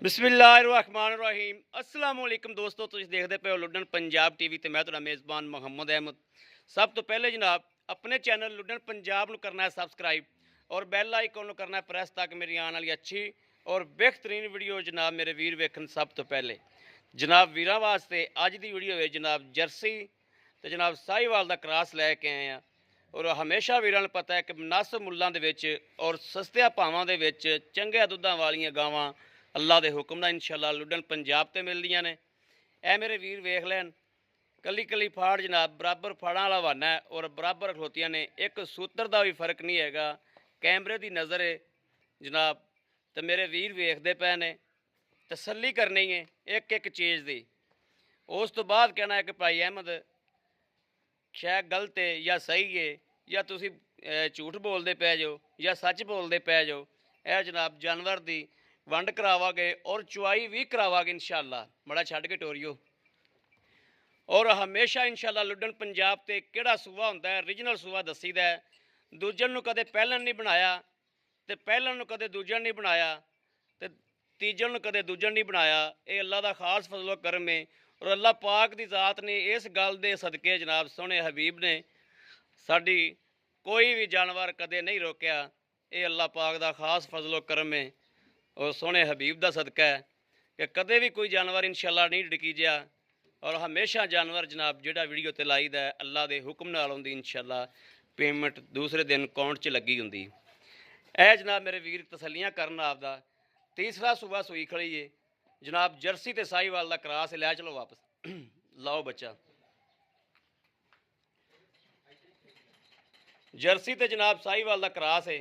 बिस्मिल्लाहिर्रहमानिर्रहीम अस्सलाम वालेकुम दोस्तों, तुसीं देखदे पे हो लुडन पंजाब टीवी ते मैं तुहाडा मेज़बान मुहम्मद अहमद। सब तो पहले जनाब अपने चैनल लुडन पंजाब नूं करना है सबसक्राइब और बैल आइकन नूं करना है प्रेस ताकि मेरी आने वाली अच्छी और बेहतरीन वीडियो जनाब मेरे वीर वेखन सब तो पहले। जनाब वीरां वास्ते अज दी वीडियो है जनाब जर्सी ते जनाब साहिवाल दा क्रॉस लैके आए हैं। और हमेशा वीरां नूं पता है कि मुनासिब मुल्लां दे विच और सस्तिया भावां दे विच चंगे दुद्धां वालियां गावां अल्लाह के हुक्म नाल इंशाअल्लाह लुडन पंजाब ते मिलदियां ने। ए मेरे वीर वेख लैन कली कली फाड़ जनाब बराबर फाड़ा वाला वाना है और बराबर खलोतियां ने, एक सूत्र का भी फर्क नहीं हैगा, कैमरे की नज़र है जनाब। तो मेरे वीर वेखते पे ने, तसल्ली करनी है एक एक चीज़ की। उस तो बाद कहना है कि भाई अहमद शायद गलत है या सही है या तुसी झूठ बोलते पै जाओ या सच बोलते पै जाओ। यह जनाब जानवर की वंड करावागे और चुआई भी करावागे इंशाअल्लाह, बड़ा छड़ के टोरियो। और हमेशा इंशाअल्लाह लुडन पंजाब ते किहड़ा सूबा होंदा है रीजनल सूबा दसीदा है। दूजन नूं कदे पहलन नहीं बनाया ते पहलन नूं कदे दूजन नहीं बनाया ते तीजन नूं कदे दूजन नहीं बनाया। ये अल्लाह दा खास फजलो करम है और अल्लाह पाक दी ज़ात ने इस गल दे सदके जनाब सोहने हबीब ने साडी कोई भी जानवर कदे नहीं रोकया। ये अल्लाह पाक दा खास फजलो करम है और सोहने हबीब दा सदका है कि कदे भी कोई जानवर इंशाअल्लाह नहीं डिकीजिया। और हमेशा जानवर जनाब जिहड़ा वीडियो ते लाईदा है अल्लाह के हुक्म नाल आउंदी इंशाअल्लाह, पेमेंट दूसरे दिन अकाउंट च लगी हुंदी। ए जनाब मेरे वीर तसलियां करन आपदा तीसरा सूबा सूई खड़ी है जनाब जर्सी ते साहिवाल दा क्रॉस लै चलो वापस लाओ बच्चा। जर्सी ते जनाब साहिवाल दा क्रॉस है,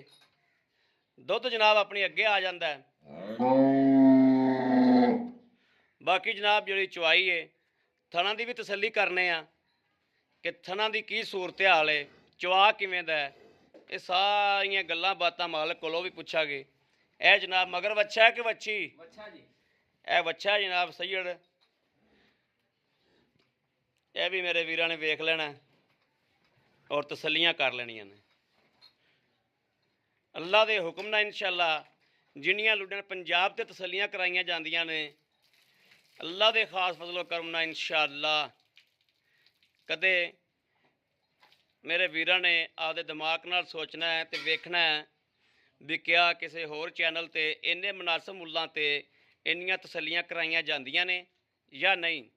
दुध जनाब अपनी अगे आ जाता है। बाकी जनाब जी चुआई है थना की भी तसली करने कि थना की की सूरत हाल है, चुआ किवें दा है, ये सारियां गल्लां बातां मालक कोलों भी पुछांगे। ए जनाब मगर वच्छा है कि वच्छी? वच्छा जी। ए वच्छा है जनाब सैयद। यह भी मेरे वीरां ने वेख लेना और तसलियां कर लेनियां ने अल्लाह के हुक्म नाल इंशाअल्लाह। जिन्नियां लुडन पंजाब ते तसलियां कराइयां जांदियां ने अल्लाह के खास फजलो करम नाल इंशाअल्लाह कदे मेरे वीरां ने आपदे दिमाग नाल सोचना है तो वेखना है भी क्या किसी होर चैनल ते इन्ने मुनासिब मुल्लां ते इन्नियां तसलियां कराइयां जांदियां ने या नहीं।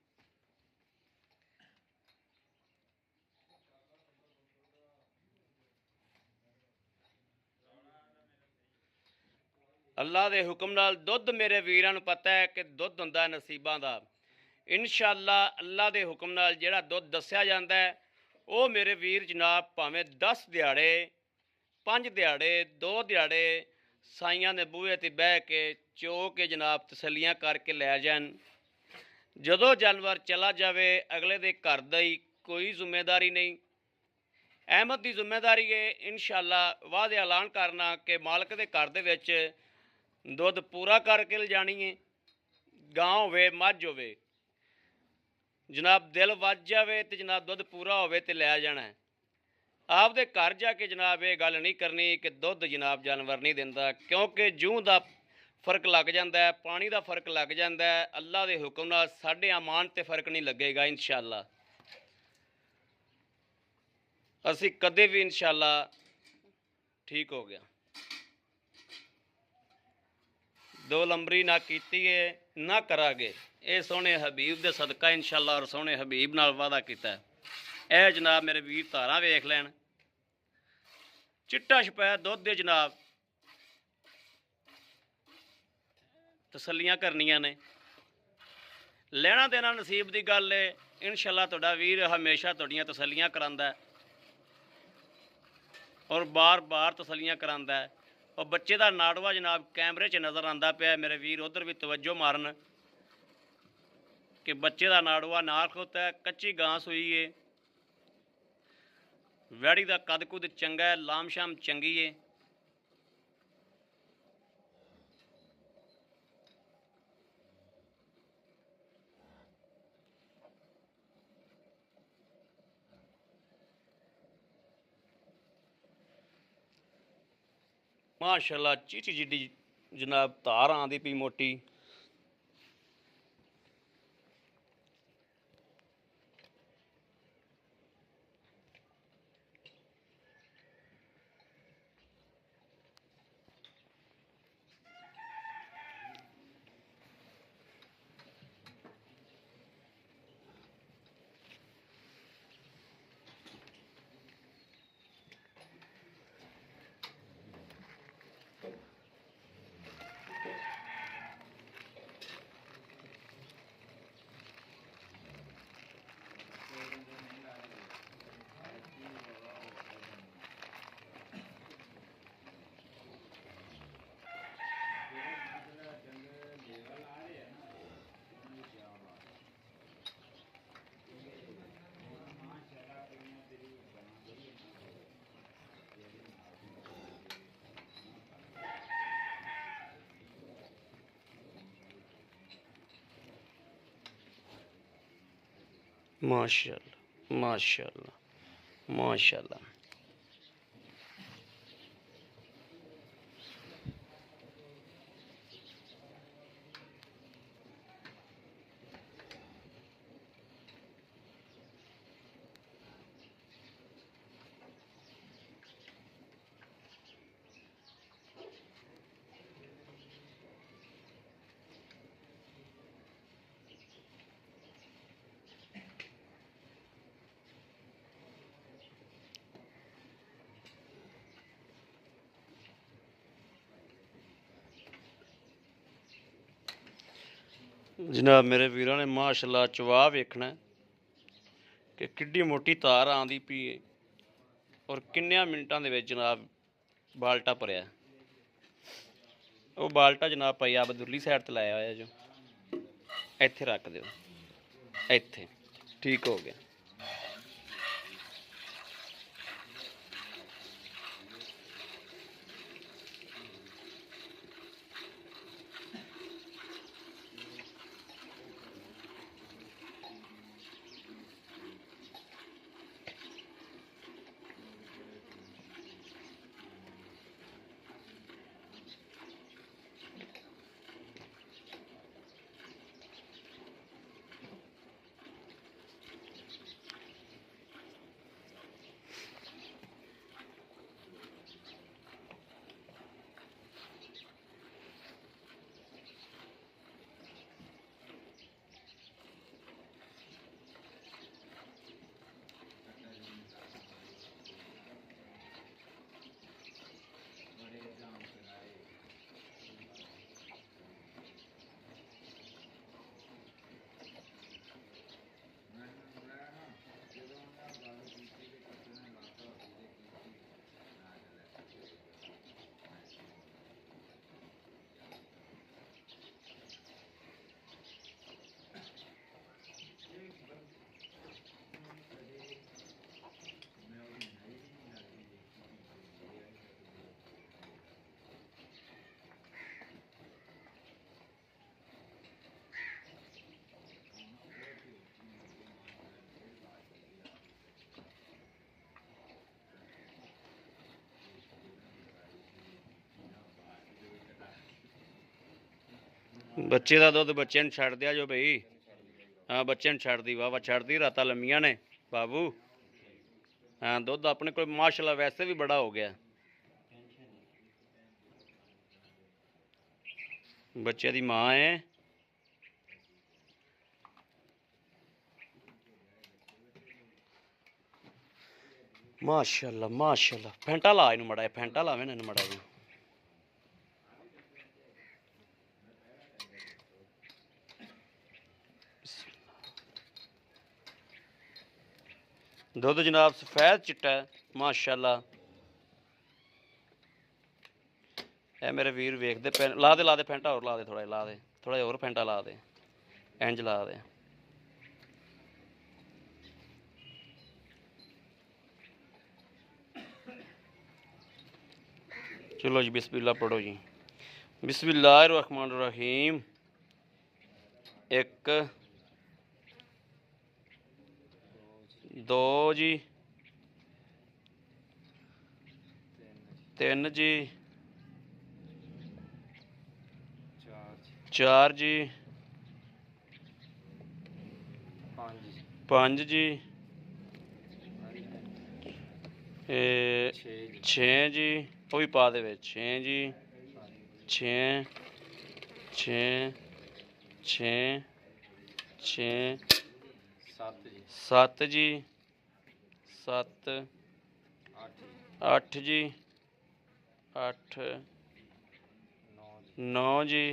अल्लाह के हुक्म नाल दुध मेरे वीरां नूं पता है कि दुध हुंदा नसीबां दा। इंशाअल्लाह अल्लाह के हुक्म नाल जिहड़ा दुध दस्सिया जांदा है वो मेरे वीर जनाब भावें 10 दिहाड़े 5 दिहाड़े 2 दिहाड़े साइयां दे बूहे ते बह के चो के जनाब तसलियां करके लै जान। जदों जानवर चला जाए अगले दे घर दी कोई जिम्मेदारी नहीं, अहमद की जिम्मेदारी है इंशाअल्लाह वादे ऐलान करना कि मालक के घर दे विच दुध पूरा करके ले जानी है। गां होवे मझ होवे जनाब दिल वज जाए तो जनाब दुध पूरा होवे तो लै जाना है। आपदे घर जाके जनाब ये गल नहीं करनी कि दुध जनाब जानवर नहीं दिंदा, क्योंकि जूं का फर्क लग जाता है, पानी का फर्क लग जाता है। अल्लाह के हुक्म नाल साडे अमान ते फर्क नहीं लगेगा इंशाअल्लाह। असी कदे भी इंशाअल्लाह ठीक हो गया दो लंबरी ना कीती है ना करागे। ये सोहने हबीब दे सदका इंशाअल्लाह और सोहने हबीब नाल वादा कीता है। ए जनाब मेरे वीर धारा वेख लैन चिट्टा छपैया दुध दे जनाब तसलियां करनियां ने। लेना देना नसीब की गल है इंशाअल्लाह। तुहाडा वीर हमेशा तुहाडियां तसलियां करांदा है और बार बार तसलियां करांदा है। और बच्चे का नाड़वा जनाब कैमरे च नज़र आता पाया, मेरे वीर उधर भी तवज्जो मारन कि बच्चे का नाड़वा नाल खलोता है। कच्ची गां सूई है, वैड़ी का कद कुद चंगा है, लाम शाम चंगी है। माशाअल्लाह चीची जिड्डी जनाब धार आँदी पई मोटी माशाल्लाह माशाल्लाह माशाल्लाह। जनाब मेरे वीरों ने माशाल्लाह चवा वेखना कि किड्डी मोटी तार आंदी पई है और किन्नियां मिनटां दे विच जनाब बाल्टा भरिया। वो बाल्टा जनाब भाई आप दुरली साइड ते लाया होया जो इत्थे रख दिओ, इत्थे ठीक हो गया। बच्चे का दुध बच्चे छड़ दिया जो भाई। हाँ बच्चे छड़ दी वाह वाह छड़ दी, रातां लम्मियां ने बाबू। हाँ दुध अपने को माशाल्लाह वैसे भी बड़ा हो गया। बच्चे दी माँ है। माशाल्लाह माशाल्लाह। फैंटा ला इनू मड़ा, फैंटा लावे ना मड़ा जी। दुध जनाब सफेद चिट्टा है माशाल्लाह। ए मेरे वीर वेखदे पे, ला दे फैंटा और ला दे, थोड़ा ला दे, थोड़ा और फैंटा ला दे, इंज ला दे। चलो जी बिस्मिल्लाह पढ़ो जी। बिस्मिल्लाहिर्रहमानिर्रहीम। एक दो जी, तीन जी, चार जी, पाँच जी, छे जी, वो भी पा दे छे जी, छे छे छे छे, सत्त जी, सत्त, अठ जी, अठ, नौ जी,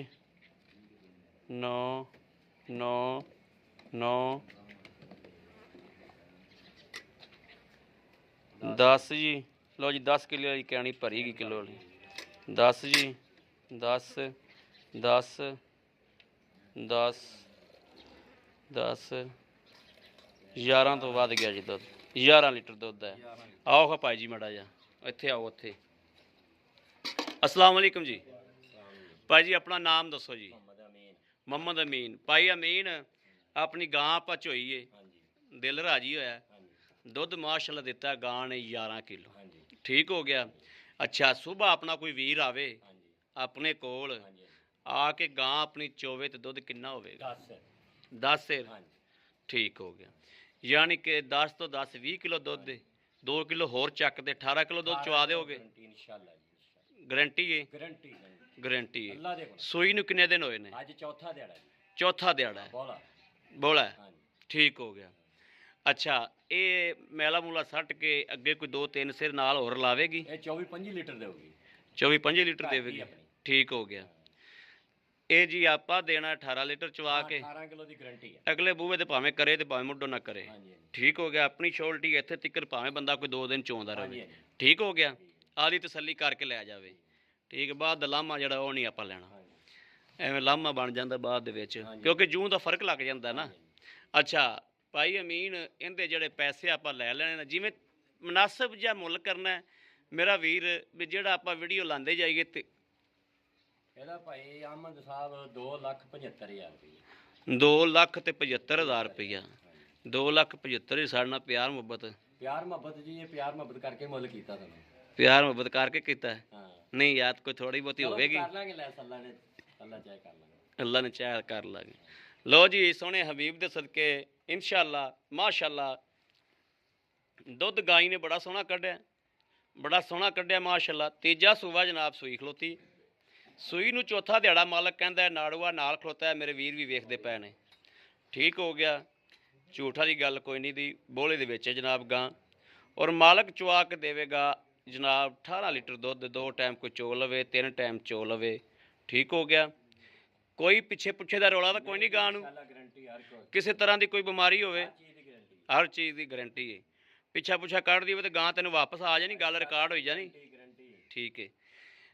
नौ नौ नौ, 10 जी। लो जी 10 किलो की कैनी भरी गई किलो वाली। 10 जी, 10 10 10 10, 11 तो वध गया जी दुध, 11 लीटर दुध है। आओ खा भाई जी माड़ा जा इत्थे आओ उत्थे। अस्सलाम वालेकुम जी। भाई जी अपना नाम दसो जी। मोहम्मद अमीन। भाई अमीन अपनी गां आप चोई है ਦਿਲ ਰਾਜੀ ਹੋਇਆ। ਹਾਂਜੀ ਦੁੱਧ ਮਾਸ਼ਾਅੱਲਾ ਦਿੱਤਾ ਗਾਂ ਨੇ 11 ਕਿਲੋ। ਹਾਂਜੀ ਠੀਕ ਹੋ ਗਿਆ। ਅੱਛਾ ਸਵੇਰ ਆਪਣਾ ਕੋਈ ਵੀਰ ਆਵੇ ਹਾਂਜੀ ਆਪਣੇ ਕੋਲ ਹਾਂਜੀ ਆ ਕੇ ਗਾਂ ਆਪਣੀ ਚੋਵੇ ਤੇ ਦੁੱਧ ਕਿੰਨਾ ਹੋਵੇਗਾ? 10 10 ਸਿਰ। ਹਾਂਜੀ ਠੀਕ ਹੋ ਗਿਆ। ਯਾਨੀ ਕਿ 10 ਤੋਂ 10 20 ਕਿਲੋ ਦੁੱਧ ਦੇ 2 ਕਿਲੋ ਹੋਰ ਚੱਕ ਦੇ 18 ਕਿਲੋ ਦੁੱਧ ਚਵਾ ਦਿਓਗੇ? ਗਰੰਟੀ ਇਨਸ਼ਾਅੱਲਾ ਜੀ ਗਾਰੰਟੀ ਹੈ? ਗਰੰਟੀ ਗਾਰੰਟੀ ਹੈ। ਅੱਲਾ ਦੇ ਕੋਲ ਸੂਈ ਨੂੰ ਕਿੰਨੇ ਦਿਨ ਹੋਏ ਨੇ? ਅੱਜ ਚੌਥਾ ਦਿਹਾੜਾ ਜੀ ਚੌਥਾ ਦਿਹਾੜਾ ਹੈ। ਬੋਲਾ ਬੋਲਾ ਹੈ। ਹਾਂਜੀ ਠੀਕ ਹੋ ਗਿਆ। ਅੱਛਾ ਇਹ ਮੈਲਾ ਮੂਲਾ ਸੱਟ ਕੇ ਅੱਗੇ ਕੋਈ 2-3 ਸਿਰ ਨਾਲ ਹੋਰ ਲਾਵੇਗੀ? ਇਹ 24-25 ਲੀਟਰ ਦੇਊਗੀ 24-25 ਲੀਟਰ ਘਰ ਦੀ ਦੇਵੇਗੀ। ਆਪਣੀ। ਠੀਕ ਹੋ ਗਿਆ। ਇਹ ਜੀ ਆਪਾਂ ਦੇਣਾ 18 ਲੀਟਰ ਚਵਾ ਕੇ 18 ਕਿਲੋ ਦੀ ਗਰੰਟੀ ਹੈ ਅਗਲੇ ਬੂਹੇ ਤੇ ਭਾਵੇਂ ਕਰੇ ਤੇ ਭਾਵੇਂ ਮੁੱਢੋਂ ਨਾ ਕਰੇ। ਹਾਂਜੀ ਠੀਕ ਹੋ ਗਿਆ। ਆਪਣੀ ਸ਼ੋਲਟੀ ਇੱਥੇ ਤਿੱਕਰ ਭਾਵੇਂ ਬੰਦਾ ਕੋਈ 2 ਦਿਨ ਚੋਂਦਾ ਹਾਂਜੀ ਰਹੇ। ਠੀਕ ਹੋ ਗਿਆ। ਆਦੀ ਤਸੱਲੀ ਕਰਕੇ ਲੈ ਜਾਵੇ। ਠੀਕ ਬਾਅਦ ਦਾ ਲਾਮਾ ਜਿਹੜਾ ਉਹ ਨਹੀਂ ਆਪਾਂ ਲੈਣਾ। ਹਾਂਜੀ ਐਵੇਂ ਲਾਮਾ ਬਣ ਜਾਂਦਾ ਬਾਅਦ ਦੇ ਵਿੱਚ ਹਾਂਜੀ। ਕਿਉਂਕਿ ਜੂੰ ਦਾ ਫਰਕ ਲੱਗ ਜਾਂਦਾ ਨਾ। ਹਾਂਜੀ। ਅੱਛਾ ਭਾਈ ਅਮੀਨ ਇਹਦੇ ਜਿਹੜੇ ਪੈਸੇ ਆਪਾਂ ਲੈ ਲੈਣੇ ਨੇ ਜਿਵੇਂ ਮੁਨਾਸਬ ਜਿਹਾ ਮੁੱਲ ਕਰਨਾ ਹੈ ਮੇਰਾ ਵੀਰ ਵੀ ਜਿਹੜਾ ਆਪਾਂ ਵੀਡੀਓ ਲਾਉਂਦੇ ਜਾਈਏ ਤੇ ਇਹਦਾ ਭਾਈ ਅਹਿਮਦ ਸਾਹਿਬ 2,75,000 ਰੁਪਏ 2,75,000 ਰੁਪਈਆ। 2,75,000 ਸਾਡੇ ਨਾਲ ਪਿਆਰ ਮੁਹੱਬਤ ਪਿਆਰ ਮੁਹੱਬਤ ਜੀ ਇਹ ਪਿਆਰ ਮੁਹੱਬਤ ਕਰਕੇ ਮੁੱਲ ਕੀਤਾ ਤੁਹਾਨੂੰ ਪਿਆਰ ਮੁਹੱਬਤ ਕਰਕੇ ਕੀਤਾ ਹੈ। ਹਾਂ ਨਹੀਂ ਯਾਦ ਕੋਈ ਥੋੜੀ ਬਹੁਤੀ ਚਲੋ ਹੋਵੇਗੀ। ਕਰ ਲਾਂਗੇ ਲੈ ਅੱਲਾ ਨੇ ਅੱਲਾ ਚਾਹੇ ਕਰ ਲਾਂਗੇ ਅੱਲਾ ਨੇ ਚਾਹਿਆ ਕਰ ਲਾਂਗੇ। ਲੋ ਜੀ ਸੋਹਣੇ ਹਬੀਬ ਦੇ ਸਦਕੇ ਇਨਸ਼ਾਅੱਲਾ ਮਾਸ਼ਾਅੱਲਾ ਦੁੱਧ ਗਾਈ ਨੇ ਬੜਾ ਸੋਹਣਾ ਕੱਢਿਆ ਮਾਸ਼ਾਅੱਲਾ। ਤੀਜਾ ਸੂਬਾ ਜਨਾਬ ਸੂਈ ਖਲੋਤੀ। ਸੂਈ ਨੂੰ ਚੌਥਾ ਦਿਹਾੜਾ ਮਾਲਕ ਕਹਿੰਦਾ ਹੈ ਨਾੜੂਆ ਨਾਲ ਖਲੋਤਾ ਹੈ। ਮੇਰੇ ਵੀਰ ਵੀ ਵੇਖਦੇ ਪਏ ਨੇ। ਠੀਕ ਹੋ ਗਿਆ। ਝੂਠਾ ਦੀ ਗੱਲ ਕੋਈ ਨਹੀਂ ਦੀ ਬੋਲੇ ਦੇ ਵਿੱਚ ਹੈ ਜਨਾਬ ਗਾਂ ਔਰ ਮਾਲਕ ਚੁਆ ਕੇ ਦੇਵੇਗਾ ਜਨਾਬ 18 ਲੀਟਰ ਦੁੱਧ 2 ਟਾਈਮ ਕੋਈ ਚੋ ਲਵੇ 3 ਟਾਈਮ ਚੋ ਲਵੇ। ਠੀਕ ਹੋ ਗਿਆ। ਕੋਈ ਪਿੱਛੇ ਪੁੱਛੇ ਦਾ ਰੌਲਾ ਤਾਂ ਕੋਈ ਨਹੀਂ ਗਾਂ ਨੂੰ ਅੱਲਾ ਗਰੰਟੀ ਹਰ ਕੋਈ ਕਿਸੇ ਤਰ੍ਹਾਂ ਦੀ ਕੋਈ ਬਿਮਾਰੀ ਹੋਵੇ ਚੀਜ਼ ਦੀ ਗਰੰਟੀ ਹਰ ਚੀਜ਼ ਦੀ ਗਾਰੰਟੀ ਹੈ। ਪਿੱਛਾ ਪੁੱਛਾ ਕੱਢ ਦੀ ਹੋਵੇ ਤੇ ਗਾਂ ਤੈਨੂੰ ਵਾਪਸ ਆ ਜਾਣੀ ਗੱਲ ਰਿਕਾਰਡ ਹੋਈ ਜਾਣੀ। ਗਰੰਟੀ ਠੀਕ ਹੈ।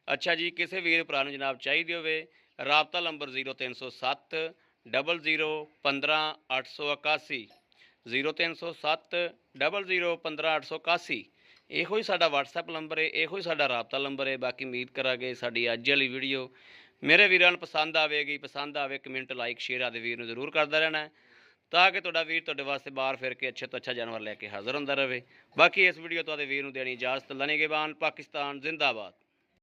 ਅੱਛਾ ਜੀ ਕਿਸੇ ਵੀਰ ਭਰਾ ਨੂੰ ਜਨਾਬ ਚਾਹੀਦੀ ਹੋਵੇ ਰਾਬਤਾ ਨੰਬਰ 0307 00 15 881 0307 00 15 881 ਇਹੋ ਹੀ ਸਾਡਾ WhatsApp ਨੰਬਰ ਹੈ। ਇਹੋ ਹੀ ਸਾਡਾ ਰਾਬਤਾ ਨੰਬਰ ਹੈ। ਬਾਕੀ ਉਮੀਦ ਕਰਾਂਗੇ ਸਾਡੀ ਅੱਜ ਵਾਲੀ ਵੀਡੀਓ ਮੇਰੇ ਵੀਰਾਂ ਨੂੰ ਪਸੰਦ ਆਵੇਗੀ। ਪਸੰਦ ਆਵੇ ਕਮੈਂਟ ਲਾਈਕ ਸ਼ੇਅਰ ਆਦੇ ਵੀਰ ਨੂੰ ਜ਼ਰੂਰ ਕਰਦਾ ਰਹਿਣਾ ਹੈ ਤਾਂ ਕਿ ਤੁਹਾਡਾ ਵੀਰ ਤੁਹਾਡੇ ਵਾਸਤੇ ਬਾਹਰ ਫਿਰ ਕੇ ਅੱਛੇ ਤੋਂ ਅੱਛਾ ਜਾਨਵਰ ਲੈ ਕੇ ਹਾਜ਼ਰ ਹੁੰਦਾ ਰਹੇ। ਬਾਕੀ ਇਸ ਵੀਡੀਓ ਤੁਹਾਡੇ ਵੀਰ ਨੂੰ ਦੇਣੀ ਇਜਾਜ਼ਤ। ਲਨੇਗੇਬਾਨ ਪਾਕਿਸਤਾਨ ਜ਼ਿੰਦਾਬਾਦ।